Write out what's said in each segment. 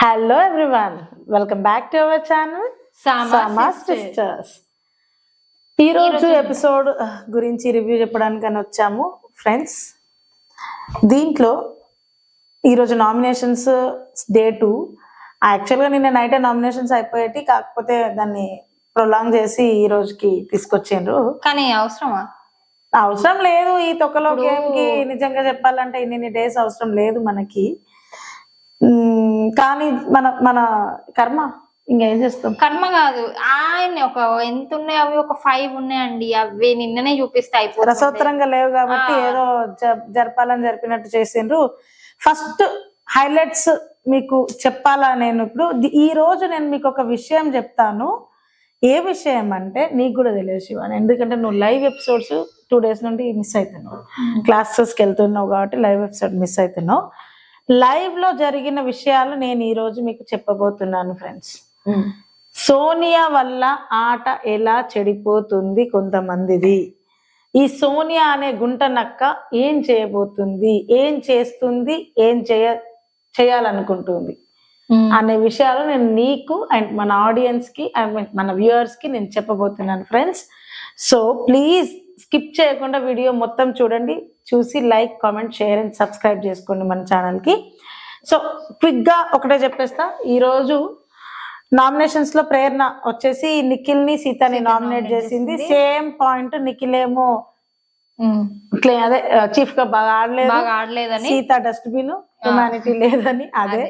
Hello everyone, welcome back to our channel సమా sisters. ఈరోజు episode గురించి రివ్యూ చెప్పడానికని వచ్చాము ఫ్రెండ్స్. దీంట్లో ఈరోజు నామినేషన్స్ డే 2. యాక్చువల్గా నిన్న నైట్ నామినేషన్స్ అయిపోయేటి, కాకపోతే దాన్ని ప్రొలాంగ్ చేసి ఈ రోజుకి తీసుకొచ్చిండ్రు. కానీ అవసరం లేదు ఈ తొక్కలో గేమ్కి. నిజంగా చెప్పాలంటే ఇన్ని డేస్ అవసరం లేదు మనకి. కానీ మన మన కర్మ, ఇంకేం చేస్తాం. కర్మ కాదు, ఆయన ఎంత ఉన్నాయి, అవి ఒక 5 ఉన్నాయండి. అవి నిన్ననే చూపిస్తే అయిపోతుంది. రసోత్తరంగా లేవు కాబట్టి ఏదో జరపాలని జరిపినట్టు చేసిండ్రు. ఫస్ట్ హైలైట్స్ మీకు చెప్పాలా నేను ఇప్పుడు. ఈ రోజు నేను మీకు ఒక విషయం చెప్తాను. ఏ విషయం అంటే నీకు కూడా తెలియదు శివాని, ఎందుకంటే నువ్వు లైవ్ ఎపిసోడ్స్ 2 days నుండి మిస్ అవుతున్నావు. క్లాసెస్కి వెళ్తున్నావు కాబట్టి లైవ్ ఎపిసోడ్ మిస్ అవుతున్నావు. లైవ్ లో జరిగిన విషయాలు నేను ఈ రోజు మీకు చెప్పబోతున్నాను ఫ్రెండ్స్. సోనియా వల్ల ఆట ఎలా చెడిపోతుంది కొంతమందిది, ఈ సోనియా అనే గుంట నక్క ఏం చేయబోతుంది, ఏం చేస్తుంది, ఏం చేయాలనుకుంటుంది అనే విషయాలు నేను నీకు అండ్ మన ఆడియన్స్ కి అండ్ మన వ్యూవర్స్ కి నేను చెప్పబోతున్నాను ఫ్రెండ్స్. సో ప్లీజ్ స్కిప్ చేయకుండా వీడియో మొత్తం చూడండి. చూసి like, comment, share and subscribe చేసుకోండి మన ఛానల్కి. సో క్విక్గా ఒకటే చెప్పేస్తా. ఈరోజు నామినేషన్స్ లో ప్రేరణ వచ్చేసి నిఖిల్ ని, సీతని నామినేట్ చేసింది. సేమ్ పాయింట్, నిఖిల్ ఏమో అదే చీఫ్ గా బాగా ఆడలేదు, సీత డస్ట్బిన్, హ్యుమానిటీ లేదని. అదే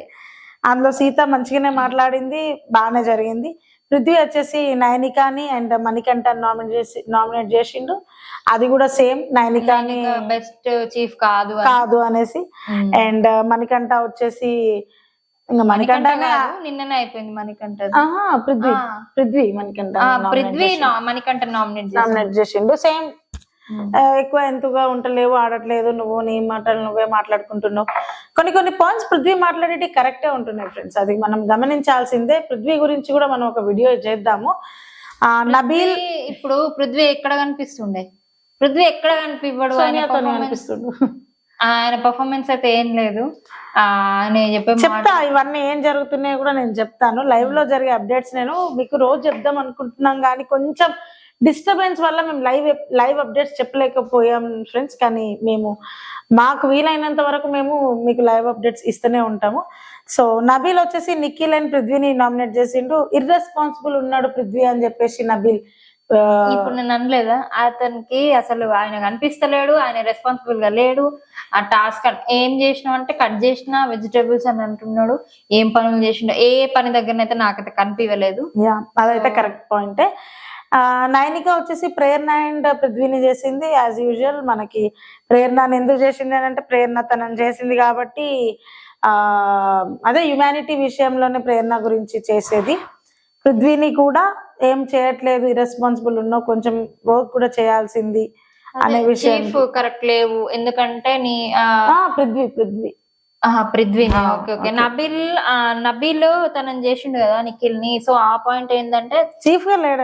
అందులో సీత మంచిగానే మాట్లాడింది, బాగానే జరిగింది. పృథ్వీ వచ్చేసి నయనికాని అండ్ మణికంఠ నామినేట్ చేసిండు. అది కూడా సేమ్, నయనికాని బెస్ట్ చీఫ్ కాదు అనేసి. అండ్ మణికంఠ వచ్చేసి ఇంకా మణికంఠ నిన్ననే అయిపోయింది. మణికంఠ పృథ్వీ మణికంఠ నామినేట్ చేసిండు. సేమ్ ఎక్కువ ఎంతగా ఉండలేవు, ఆడట్లేదు, నువ్వు నీ మాటలు నువ్వే మాట్లాడుకుంటున్నావు. కొన్ని పాయింట్స్ పృథ్వీ మాట్లాడేటి కరెక్టే ఉంటున్నాయి ఫ్రెండ్స్, అది మనం గమనించాల్సిందే. పృథ్వీ గురించి కూడా మనం ఒక వీడియో చేద్దాము. నబీల్ ఇప్పుడు పృథ్వీ ఎక్కడ కనిపిస్తుండే, పృథ్వీ ఎక్కడ కనిపివ్వడు, కనిపిస్తుండు. ఆయన పర్ఫార్మెన్స్ అయితే ఏం లేదు. చెప్తా ఇవన్నీ ఏం జరుగుతున్నాయో కూడా నేను చెప్తాను. లైవ్ లో జరిగే అప్డేట్స్ నేను మీకు రోజు చెప్దాం అనుకుంటున్నాం, కానీ కొంచెం డిస్టర్బెన్స్ వల్ల మేము లైవ్ అప్డేట్స్ చెప్పలేకపోయాం ఫ్రెండ్స్. కానీ మాకు వీలైనంత వరకు మేము మీకు లైవ్ అప్డేట్స్ ఇస్తూనే ఉంటాము. సో నబీల్ వచ్చేసి నిఖిల్ అండ్ పృథ్వీని నామినేట్ చేసిండు. ఇర్రెస్పాన్సిబుల్ ఉన్నాడు పృథ్వీ అని చెప్పేసి నబీల్. ఇప్పుడు నేను అనలేదా, అతనికి అసలు ఆయన కనిపిస్తలేడు, ఆయన రెస్పాన్సిబుల్ గా లేడు. ఆ టాస్క్ ఏం చేసినావు అంటే కట్ చేసిన వెజిటేబుల్స్ అని అంటున్నాడు. ఏం పనులు చేసిండో ఏ పని దగ్గరనైతే నాకైతే కనిపించలేదు. అదైతే కరెక్ట్ పాయింటే. నయనిక వచ్చేసి ప్రేరణ అండ్ పృథ్వీని చేసింది. యాజ్ యూజువల్ మనకి ప్రేరణని ఎందుకు చేసింది అని అంటే, ప్రేరణ తనని చేసింది కాబట్టి అదే హ్యుమానిటీ విషయంలోనే ప్రేరణ గురించి చేసేది. పృథ్వీని కూడా ఏం చేయట్లేదు, ఇర్రెస్పాన్సిబుల్ ఉన్నావు, కొంచెం వర్క్ కూడా చేయాల్సింది అనే విషయం. కరెక్ట్ లేవు, ఎందుకంటే నీ పృథ్వీ నబీల్ తనని చేసిండు కదా నిఖిల్ ని. సో ఆ పాయింట్ ఏంటంటే చీఫ్ గా లేడు,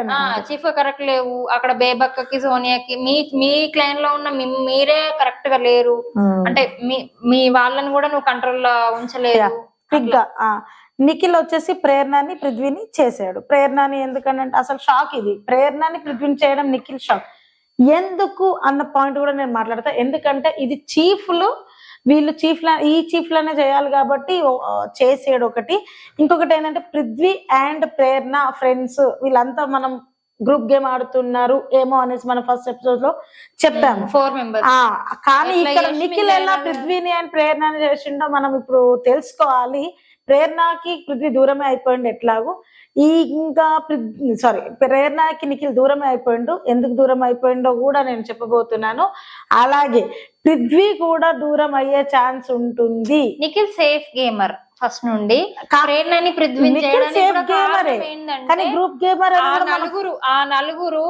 చీఫ్ గా కరెక్ట్ లేవు. అక్కడ బేబక్కకి, సోనియాకి, మీ క్లైన్ లో ఉన్న మీరే కరెక్ట్ గా లేరు. అంటే మీ వాళ్ళని కూడా నువ్వు కంట్రోల్ లో ఉంచలేదు. నిఖిల్ వచ్చేసి ప్రేరణని పృథ్వీని చేశాడు. ప్రేరణని ఎందుకంటే అసలు షాక్ ఇది, ప్రేరణని పృథ్వీని చేయడం నిఖిల్ షాక్. ఎందుకు అన్న పాయింట్ కూడా నేను మాట్లాడతా. ఎందుకంటే ఇది చీఫ్లు, వీళ్ళు ఈ చీఫ్ లోనే చేయాలి కాబట్టి చేసాడు ఒకటి. ఇంకొకటి ఏంటంటే పృథ్వీ అండ్ ప్రేరణ ఫ్రెండ్స్, వీళ్ళంతా మనం గ్రూప్ గేమ్ ఆడుతున్నారు ఏమో అనేసి మనం ఫస్ట్ ఎపిసోడ్ లో చెప్పాము. 4 members. కానీ ఇక్కడ నిఖిల్ ఎలా పృథ్వీని అండ్ ప్రేరణని చేసిండో మనం ఇప్పుడు తెలుసుకోవాలి. ప్రేరణకి పృథ్వీ దూరమే అయిపోయిండు ఎట్లాగో. ఇంకా ప్రేరణకి నిఖిల్ దూరమే అయిపోయిండు. ఎందుకు దూరం అయిపోయిండో కూడా నేను చెప్పబోతున్నాను. అలాగే పృథ్వీ కూడా దూరం అయ్యే ఛాన్స్ ఉంటుంది. నిఖిల్ సేఫ్ గేమర్ ఫస్ట్ నుండి. Group gamer. ఆ నలుగురు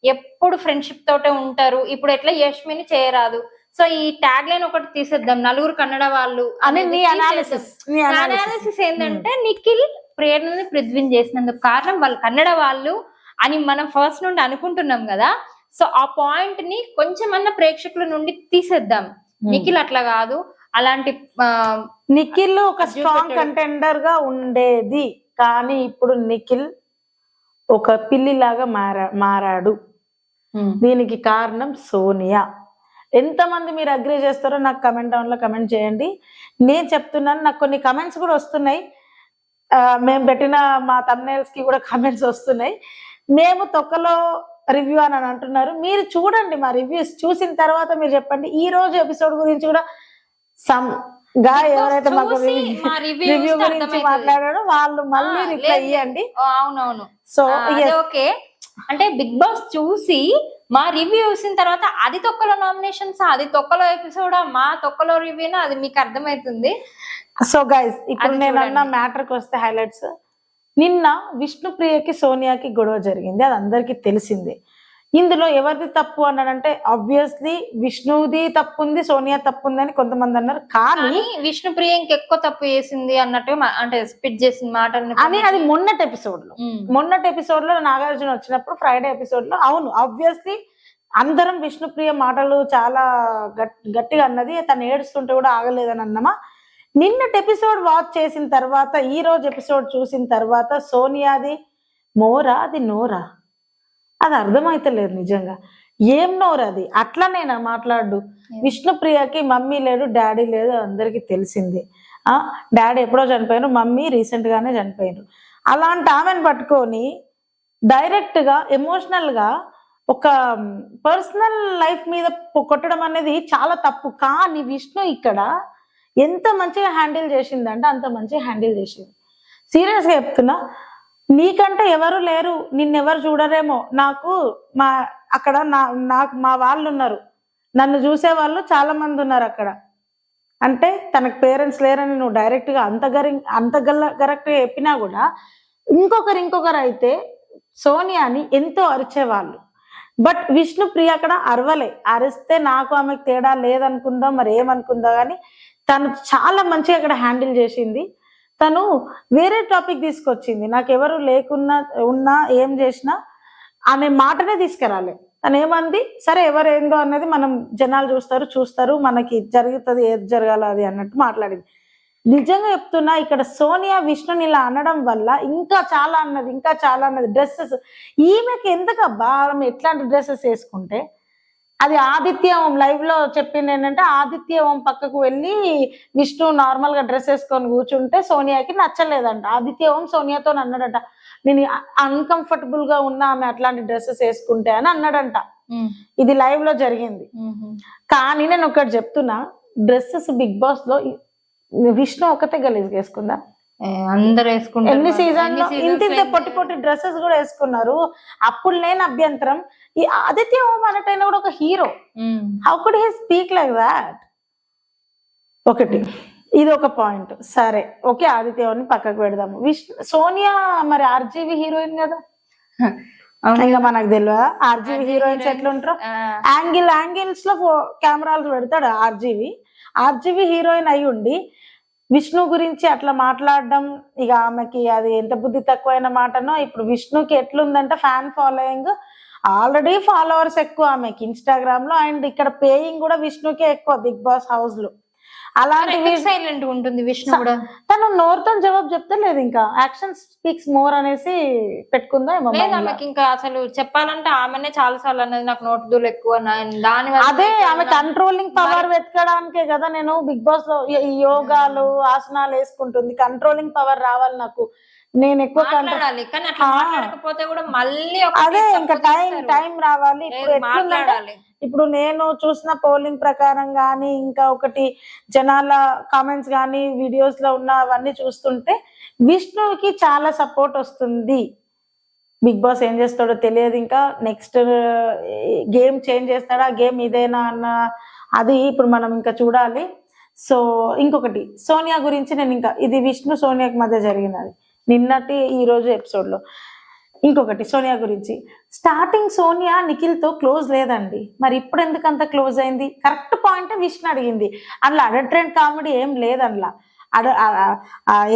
ఎప్పుడు ఫ్రెండ్షిప్ తోటే ఉంటారు. ఇప్పుడు ఎట్లా యష్మిని చేయరాదు. సో ఈ ట్యాగ్ లైన్ ఒకటి తీసేద్దాం, నలుగురు కన్నడ వాళ్ళు అని. అనాలిసిస్ ఏంటంటే నిఖిల్ ప్రేరణని పృథ్వీని చేసినందుకు కారణం వాళ్ళు కన్నడ వాళ్ళు అని మనం ఫస్ట్ నుండి అనుకుంటున్నాం కదా. సో ఆ పాయింట్ ని కొంచెమన్నా ప్రేక్షకుల నుండి తీసేద్దాం. నిఖిల్ అట్లా కాదు, అలాంటి నిఖిల్ ఒక స్ట్రాంగ్ కంటెండర్ గా ఉండేది, కానీ ఇప్పుడు నిఖిల్ ఒక పిల్లిలాగా మారాడు. దీనికి కారణం సోనియా. ఎంతమంది మీరు అగ్రీ చేస్తారో నాకు కమెంట్ డౌన్ లో కమెంట్ చేయండి. నేను చెప్తున్నాను, నాకు కొన్ని కమెంట్స్ కూడా వస్తున్నాయి, మేము పెట్టిన మా thumbnails కి కూడా కమెంట్స్ వస్తున్నాయి. మేము తొక్కలో రివ్యూ అని అంటున్నారు. మీరు చూడండి మా రివ్యూస్, చూసిన తర్వాత మీరు చెప్పండి. ఈ రోజు ఎపిసోడ్ గురించి కూడా సమ్ గా ఎవరైతే మాకు రివ్యూ గురించి మాట్లాడారో వాళ్ళు మళ్ళీ రిప్లై ఇవ్వండి. అవునవును. సో ఓకే, అంటే బిగ్ బాస్ చూసి మా రివ్యూ చూసిన తర్వాత అది తొక్కలో నామినేషన్స్, అది తొక్కలో ఎపిసోడ్, మా తొక్కలో రివ్యూనా, అది మీకు అర్థమవుతుంది. సో గైస్, ఇప్పుడు నేను అన్న మ్యాటర్కి వస్తే హైలైట్స్. నిన్న విష్ణుప్రియకి సోనియాకి గొడవ జరిగింది, అది అందరికీ తెలిసిందే. ఇందులో ఎవరిది తప్పు అన్నాడంటే ఆబ్వియస్లీ విష్ణుది తప్పు ఉంది, సోనియా తప్పు ఉంది అని కొంతమంది అన్నారు. కానీ విష్ణుప్రియ ఇంకెక్కువ తప్పు చేసింది అన్నట్టు, అంటే స్పిట్ చేసిన మాటలు అని అది మొన్నటి ఎపిసోడ్ లో నాగార్జున వచ్చినప్పుడు ఫ్రైడే ఎపిసోడ్ లో, అవును ఆబ్వియస్లీ అందరం విష్ణుప్రియ మాటలు చాలా గట్టిగా అన్నది, తను ఏడుస్తుంటే కూడా ఆగలేదని అన్నమా. నిన్నటి ఎపిసోడ్ వాచ్ చేసిన తర్వాత ఈ రోజు ఎపిసోడ్ చూసిన తర్వాత సోనియాది మోరా అది నోరా అది అర్థమైతలేదు నిజంగా. ఏం నోరది? అట్లనేనా మాట్లాడు? విష్ణుప్రియకి మమ్మీ లేడు, డాడీ లేదు, అందరికి తెలిసింది. డాడీ ఎప్పుడో చనిపోయారు, మమ్మీ రీసెంట్ గానే చనిపోయారు. అలాంటి ఆమెను పట్టుకొని డైరెక్ట్ గా ఎమోషనల్ గా ఒక పర్సనల్ లైఫ్ మీద కొట్టడం అనేది చాలా తప్పు. కానీ విష్ణు ఇక్కడ ఎంత మంచిగా హ్యాండిల్ చేసిందంటే అంత మంచిగా హ్యాండిల్ చేసింది. సీరియస్ గా చెప్తున్నా, నీకంటే ఎవరు లేరు, నిన్నెవరు చూడరేమో, నాకు అక్కడ నాకు మా వాళ్ళు ఉన్నారు, నన్ను చూసే వాళ్ళు చాలా మంది ఉన్నారు అక్కడ. అంటే తనకు పేరెంట్స్ లేరని నువ్వు డైరెక్ట్ గా అంత కరెక్ట్ గా చెప్పినా కూడా ఇంకొకరు అయితే సోనియాని ఎంతో అరిచేవాళ్ళు. బట్ విష్ణుప్రియ అక్కడ అరవలే. అరిస్తే నాకు ఆమెకు తేడా లేదనుకుందా, మరి ఏమనుకుందా, కానీ తను చాలా మంచిగా అక్కడ హ్యాండిల్ చేసింది. తను వేరే టాపిక్ తీసుకొచ్చింది. నాకు ఎవరు లేకున్నా ఉన్నా ఏం చేసినా అనే మాటనే తీసుకురాలే. తను ఏమంది, సరే ఎవరు ఏందో అనేది మనం జనాలు చూస్తారు, మనకి జరుగుతుంది ఏది జరగాలో అది అన్నట్టు మాట్లాడింది. నిజంగా చెప్తున్నా, ఇక్కడ సోనియా విష్ణుని ఇలా అనడం వల్ల ఇంకా చాలా అన్నది. డ్రెస్సెస్ ఈమెకి ఎందుకబ్బా, ఆమె ఎట్లాంటి డ్రెస్సెస్ వేసుకుంటే అది ఆదిత్య ఓం లైవ్ లో చెప్పింది ఏంటంటే, ఆదిత్య ఓం పక్కకు వెళ్ళి విష్ణు నార్మల్ గా డ్రెస్ వేసుకొని కూర్చుంటే సోనియాకి నచ్చలేదంట. ఆదిత్య ఓం సోనియాతో అన్నాడంట, నేను అన్కంఫర్టబుల్ గా ఉన్నా ఆమె అట్లాంటి డ్రెస్సెస్ వేసుకుంటే అని అన్నాడంట. ఇది లైవ్ లో జరిగింది. కానీ నేను ఒకటి చెప్తున్నా, డ్రెస్సెస్ బిగ్ బాస్ లో విష్ణు ఒకటే గలీజ్ వేసుకుందా? అందరు వేసుకుంటారు. ఎన్ని సీజన్ లో ఇంత పొట్టి డ్రెస్సెస్ కూడా వేసుకున్నారు. అప్పుడు లేని అభ్యంతరం. ఈ ఆదిత్య ఓం అన్నట్టయినా కూడా ఒక hero, how could he speak like that? ఒకటి ఇది ఒక పాయింట్. సరే ఓకే, ఆదిత్య ఓంని పక్కకు పెడదాము. సోనియా మరి ఆర్జీవి హీరోయిన్ కదా, ఇంకా మనకు తెలియదా ఆర్జీవి హీరోయిన్స్ ఎట్లుంటారు? యాంగిల్స్ లో కెమెరాలు పెడతాడు ఆర్జీవి హీరోయిన్ అయి ఉండి విష్ణు గురించి అట్లా మాట్లాడడం, ఇక ఆమెకి అది ఎంత బుద్ధి తక్కువైన మాటనో. ఇప్పుడు విష్ణుకి ఎట్లుందంటే ఫ్యాన్ ఫాలోయింగ్, ఆల్రెడీ ఫాలోవర్స్ ఎక్కువ ఆమెకి ఇన్స్టాగ్రామ్ లో, అండ్ ఇక్కడ పేయింగ్ కూడా విష్ణుకే ఎక్కువ బిగ్ బాస్ హౌస్ లో. అలాంటి సైలెంట్ ఉంటుంది విష్ణు కూడా. తను నోరుతో జవాబు చెప్తే లేదు, ఇంకా యాక్షన్ స్పీక్స్ మోర్ అనేసి పెట్టుకుందా ఏమో. ఆమెకి ఇంకా అసలు చెప్పాలంటే ఆమెనే చాలా సార్లు అన్నది, నాకు నోటు దూలు ఎక్కువ, దాని అదే ఆమె కంట్రోలింగ్ పవర్ వెతకడానికే కదా నేను బిగ్ బాస్ లో యోగాలు ఆసనాలు వేసుకుంటుంది. కంట్రోలింగ్ పవర్ రావాలి నాకు, నేను ఎక్కువ మాట్లాడాలి. కానీ అట్లా మాట్లాడకపోతే కూడా మళ్ళీ అదే ఇంకా టైం రావాలి. ఇప్పుడు నేను చూసిన పోలింగ్ ప్రకారం గానీ, ఇంకా ఒకటి జనాల కామెంట్స్ గానీ, వీడియోస్ లో ఉన్న అవన్నీ చూస్తుంటే విష్ణుకి చాలా సపోర్ట్ వస్తుంది. బిగ్ బాస్ ఏం చేస్తాడో తెలియదు. ఇంకా నెక్స్ట్ గేమ్ చేంజ్ చేస్తాడా, గేమ్ ఇదేనా అన్న అది ఇప్పుడు మనం ఇంకా చూడాలి. సో ఇంకొకటి సోనియా గురించి నేను ఇంకా, ఇది విష్ణు సోనియాకి మధ్య జరిగినది నిన్నటి ఈ రోజు ఎపిసోడ్ లో. ఇంకొకటి సోనియా గురించి, స్టార్టింగ్ సోనియా నిఖిల్ తో క్లోజ్ లేదండి, మరి ఇప్పుడు ఎందుకు అంత క్లోజ్ అయింది? కరెక్ట్ పాయింట్ విష్ణు అడిగింది. అందులో అడల్ట్రెంట్ కామెడీ ఏం లేదు. అందులో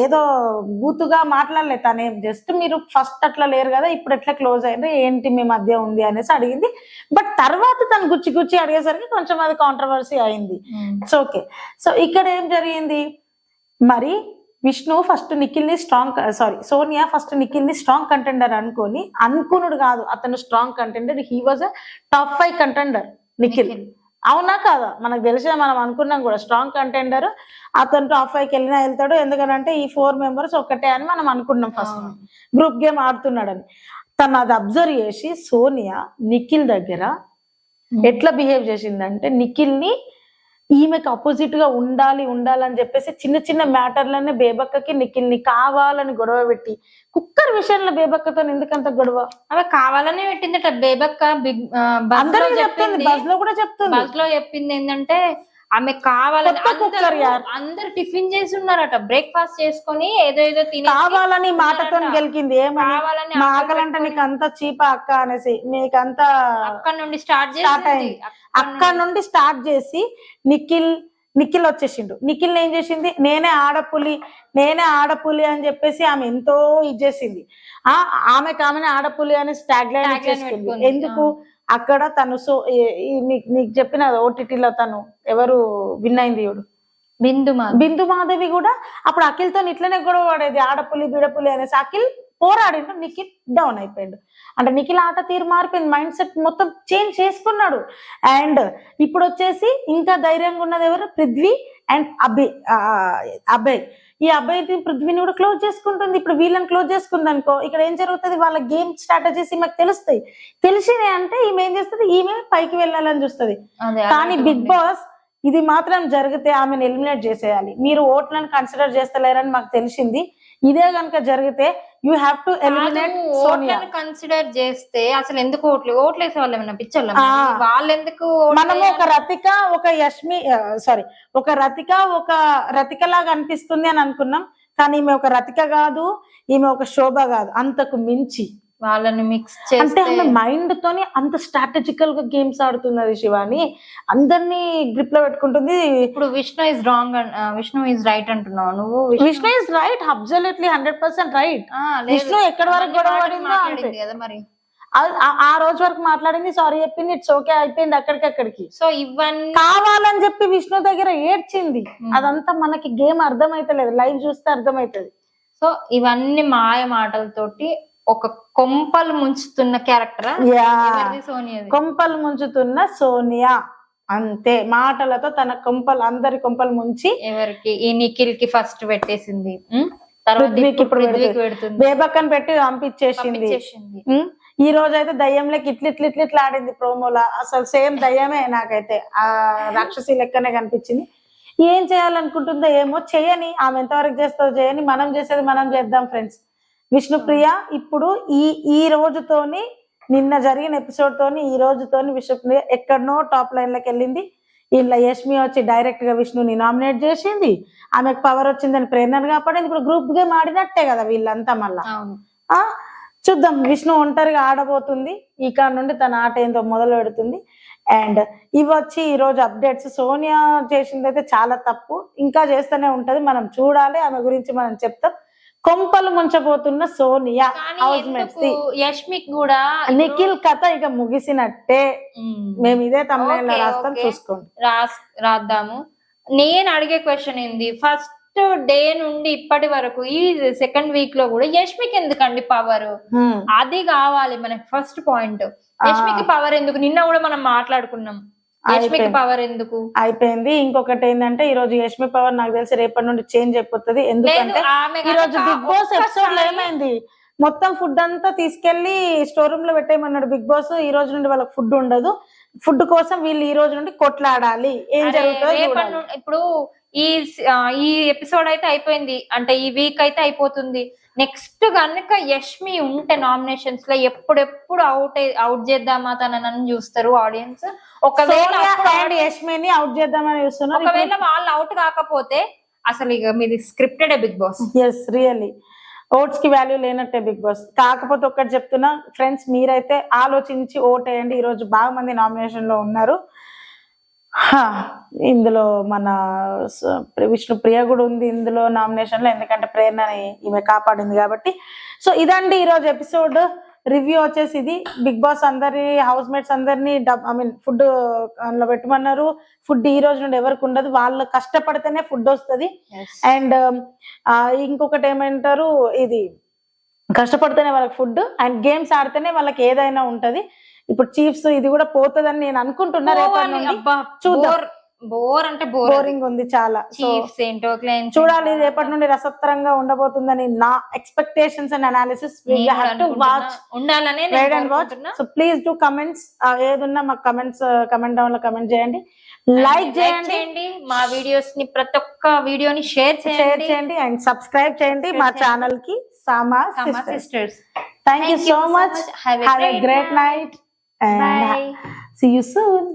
ఏదో బూతుగా మాట్లాడలేదు తనేం, జస్ట్ మీరు ఫస్ట్ అట్లా లేరు కదా ఇప్పుడు ఎట్లా క్లోజ్ అయ్యారు ఏంటి మీ మధ్య ఉంది అనేసి అడిగింది. బట్ తర్వాత తను గుచ్చి అడిగేసరికి కొంచెం అది కాంట్రవర్సీ అయింది. It's okay. సో ఇక్కడ ఏం జరిగింది మరి, విష్ణు ఫస్ట్ నిఖిల్ని సోనియా ఫస్ట్ నిఖిల్ని స్ట్రాంగ్ కంటెండర్ అనుకున్నాడు కాదు, అతను strong contender. He was a top 5 contender Nikhil. అవునా కాదా? మనకు తెలిసే మనం అనుకున్నాం కూడా స్ట్రాంగ్ కంటెండర్ అతను టాప్ 5కి వెళ్ళినా వెళ్తాడు, ఎందుకంటే ఈ 4 మెంబర్స్ ఒక్కటే అని మనం అనుకున్నాం ఫస్ట్ గ్రూప్ గేమ్ ఆడుతున్నాడని. తను అది అబ్జర్వ్ చేసి సోనియా నిఖిల్ దగ్గర ఎట్లా బిహేవ్ చేసిందంటే, నిఖిల్ని ఈమెకు అపోజిట్ గా ఉండాలని చెప్పేసి చిన్న మ్యాటర్లనే బేబక్కకి నిఖిల్ని కావాలని గొడవ పెట్టి, కుక్కర్ విషయంలో బేబక్కతో ఎందుకంత గొడవ? ఆమె కావాలనే పెట్టిందట బేబక్క. అందరూ చెప్తుంది, బస్ లో కూడా చెప్తుంది. బస్ లో చెప్పింది ఏంటంటే ఆమె కావాలని, అందరు టిఫిన్ చేసి ఉన్నారట, బ్రేక్ఫాస్ట్ చేసుకొని ఏదో తిని కావాలని మాటతో గెలికింది. ఏమని మా ఆకలంటే నీకు అంత చీపా అక్క అనేసి, మీకంతా అక్కడ నుండి స్టార్ట్ అయింది. అక్కడ నుండి స్టార్ట్ చేసి నిఖిల్ వచ్చేసిండు. నిఖిల్ ఏం చేసింది, నేనే ఆడపులి అని చెప్పేసి ఆమె ఎంతో ఇచ్చేసింది. ఆమెనే ఆడపులి అని స్టాగ్ లైన్ ఇచ్చేసింది. ఎందుకు? అక్కడ తను నీకు చెప్పిన ఓటీటీలో తను ఎవరు విన్ అయింది చూడు, బిందు మాధవి కూడా అప్పుడు అఖిల్తో ఇట్లనే గొడవ పడేది, ఆడపులి బిడపులి అనేసి. అఖిల్ పోరాడిండు, నిఖిల్ డౌన్ అయిపోయాడు. అంటే నిఖిల్ ఆట తీరు మారిపోయింది, మైండ్ సెట్ మొత్తం చేంజ్ చేసుకున్నాడు. అండ్ ఇప్పుడు వచ్చేసి ఇంకా ధైర్యంగా ఉన్నది ఎవరు? పృథ్వీ అండ్ అభయ్. ఈ అబ్బాయి పృథ్వీని కూడా క్లోజ్ చేసుకుంటుంది. ఇప్పుడు వీళ్ళని క్లోజ్ చేసుకుంది అనుకో, ఇక్కడ ఏం జరుగుతుంది, వాళ్ళ గేమ్ స్ట్రాటజీస్ ఈమెకు తెలుస్తాయి. తెలిసినాయి అంటే ఈమె ఏం చేస్తుంది, ఈమె పైకి వెళ్ళాలని చూస్తుంది. కానీ బిగ్ బాస్ ఇది మాత్రం జరిగితే ఆమెను ఎలిమినేట్ చేసేయాలి. మీరు ఓట్లను కన్సిడర్ చేస్తలేరని మాకు తెలిసింది. ఇదే కనుక జరిగితే you have to eliminate Sonia. Consider చేస్తే అసలు ఎందుకు ఓట్లు వేసే వాళ్ళు ఏమన్నా పిచ్చోళ్ళ? వాళ్ళు ఎందుకు? మనము ఒక రతిక ఒక రతిక లాగా అనిపిస్తుంది అని అనుకున్నాం, కానీ ఈమె ఒక రతిక కాదు, ఈమె ఒక శోభ కాదు, అంతకు మించి వాళ్ళని మిక్స్ అంటే ఆమె మైండ్ తోని అంత స్ట్రాటజికల్ గా గేమ్స్ ఆడుతున్నది శివాని, అందరినీ గ్రిప్ లో పెట్టుకుంటుంది. ఇప్పుడు Vishnu is wrong, Vishnu is right అంటున్నావు నువ్వు. Vishnu is right, absolutely 100% right. Vishnu ఎక్కడి వరకు గొడవడిందో అంతే కదా మరి. ఆ రోజు వరకు మాట్లాడింది, సారీ చెప్పింది, ఇట్స్ ఓకే అయిపోయింది అక్కడికి. సో ఇవన్నీ కావాలని చెప్పి విష్ణు దగ్గర ఏడ్చింది. అదంతా మనకి గేమ్ అర్థమైతలేదు, లైవ్ చూస్తే అర్థమైతది. సో ఇవన్నీ మాయ మాటలతోటి ఒక కొంపలు ముంచుతున్న క్యారెక్టర్ సోనియా. కొంపలు ముంచుతున్న సోనియా అంతే, మాటలతో తన అందరి కొంపలు ముంచి ఎవరికి, ఈ నిఖిల్ కి ఫస్ట్ పెట్టేసింది, బేబక్కని పెట్టి పంపించేసింది. ఈ రోజు అయితే దయ్యంలోకి ఇట్లా ఆడింది ప్రోమోలా, అసలు సేమ్ దయ్యమే. నాకైతే ఆ రాక్షసి లెక్కనే కనిపించింది. ఏం చేయాలనుకుంటుందో ఏమో, చేయని, ఆమె ఎంతవరకు చేస్తుందో చేయని, మనం చేసేది మనం చేద్దాం ఫ్రెండ్స్. విష్ణుప్రియ ఇప్పుడు ఈ రోజుతోని, నిన్న జరిగిన ఎపిసోడ్ తోని ఈ రోజుతోని విష్ణుప్రియ ఎక్కడనో టాప్ లైన్ లోకి వెళ్ళింది. ఇలా యష్మి వచ్చి డైరెక్ట్ గా విష్ణుని నామినేట్ చేసింది, ఆమెకు పవర్ వచ్చిందని ప్రేరణగా పడింది. ఇప్పుడు గ్రూప్ గేమ్ ఆడినట్టే కదా వీళ్ళంతా. మళ్ళా చూద్దాం, విష్ణు ఒంటరిగా ఆడబోతుంది, ఇక నుండి తన ఆట ఏందో మొదలు పెడుతుంది. అండ్ ఇవి వచ్చి ఈ రోజు అప్డేట్స్. సోనియా చేసింది అయితే చాలా తప్పు, ఇంకా చేస్తూనే ఉంటది, మనం చూడాలి, ఆమె గురించి మనం చెప్తాం. కొంపలు ముంచబోతున్న సోనియా హౌస్ మేట్స్. యష్మిక్ కూడా నిఖిల్ కథ ఇక ముగిసినట్టే, మేము ఇదే తమిళ రాస్తాం, చూసుకోండి. రాద్దాము. నేను అడిగే క్వశ్చన్ ఏంది, ఫస్ట్ డే నుండి ఇప్పటి వరకు ఈ సెకండ్ వీక్ లో కూడా యష్మికి ఎందుకండి పవర్? అది కావాలి మనకి ఫస్ట్ పాయింట్. యష్మికి పవర్ ఎందుకు? నిన్న కూడా మనం మాట్లాడుకున్నాం, యష్మికి పవర్ ఎందుకు అయిపోయింది. ఇంకొకటి ఏంటంటే, ఈ రోజు యష్మి పవర్ నాకు తెలిసి రేపటి నుండి చేంజ్ అయిపోతుంది. ఎందుకంటే ఈ రోజు బిగ్ బాస్ ఎపిసోడ్ లో ఏమైంది, మొత్తం ఫుడ్ అంతా తీసుకెళ్లి స్టోర్ రూమ్ లో పెట్టేయమన్నాడు బిగ్ బాస్. ఈ రోజు నుండి వాళ్ళకి ఫుడ్ ఉండదు, ఫుడ్ కోసం వీళ్ళు ఈ రోజు నుండి కొట్లాడాలి. ఏం జరుగుతుంది ఇప్పుడు? ఈ ఎపిసోడ్ అయితే అయిపోయింది, అంటే ఈ వీక్ అయితే అయిపోతుంది. నెక్స్ట్ కనుక యష్మి ఉంటే నామినేషన్స్ లో ఎప్పుడెప్పుడు అవుట్ చేద్దామా తనని చూస్తారు ఆడియన్స్. ఒకవేళ యష్మిని అవుట్ చేద్దామని చూస్తున్నారు. ఒకవేళ వాళ్ళు అవుట్ కాకపోతే అసలు ఇక మీది scripted Bigg Boss. Yes, really votes కి వాల్యూ లేనట్టే బిగ్ బాస్. కాకపోతే ఒక్కటి చెప్తున్నా ఫ్రెండ్స్, మీరైతే ఆలోచించి ఓట్ వేయండి. ఈ రోజు బాగా మంది నామినేషన్ లో ఉన్నారు. ఇందులో మన విష్ణు ప్రియ కూడా ఉంది ఇందులో నామినేషన్ లో, ఎందుకంటే ప్రేరణని ఈమె కాపాడింది కాబట్టి. సో ఇదండి ఈరోజు ఎపిసోడ్ రివ్యూ వచ్చేసి ఇది. బిగ్ బాస్ అందరి హౌస్ మేట్స్ అందరినీ ఫుడ్ అందులో పెట్టమన్నారు. ఫుడ్ ఈ రోజు నుండి ఎవరికి ఉండదు, వాళ్ళు కష్టపడితేనే ఫుడ్ వస్తుంది. అండ్ ఇంకొకటి ఏమంటారు, ఇది కష్టపడితేనే వాళ్ళకి ఫుడ్, అండ్ గేమ్స్ ఆడితేనే వాళ్ళకి ఏదైనా ఉంటది. ఇప్పుడు చీఫ్స్ ఇది కూడా పోతుందని నేను అనుకుంటున్నా. రేపటి నుండి చూద్దాం. బోర్ అంటే బోరింగ్ ఉంది చాలా. చూడాలి రేపటి నుండి రసవత్తరంగా ఉండబోతుందని నా ఎక్స్పెక్టేషన్స్ అండ్ అనాలిసిస్. ఉండాలని. సో ప్లీజ్ డూ కమెంట్స్, ఏదున్నా మాకు కమెంట్ డౌన్ లో కమెంట్ చేయండి, లైక్ చేయండి, మా వీడియోస్ ని ప్రతి ఒక్క వీడియోని షేర్ చేయండి అండ్ సబ్స్క్రైబ్ చేయండి మా ఛానల్ కి సామా sisters. Thank you so much. Have a great night and see you soon.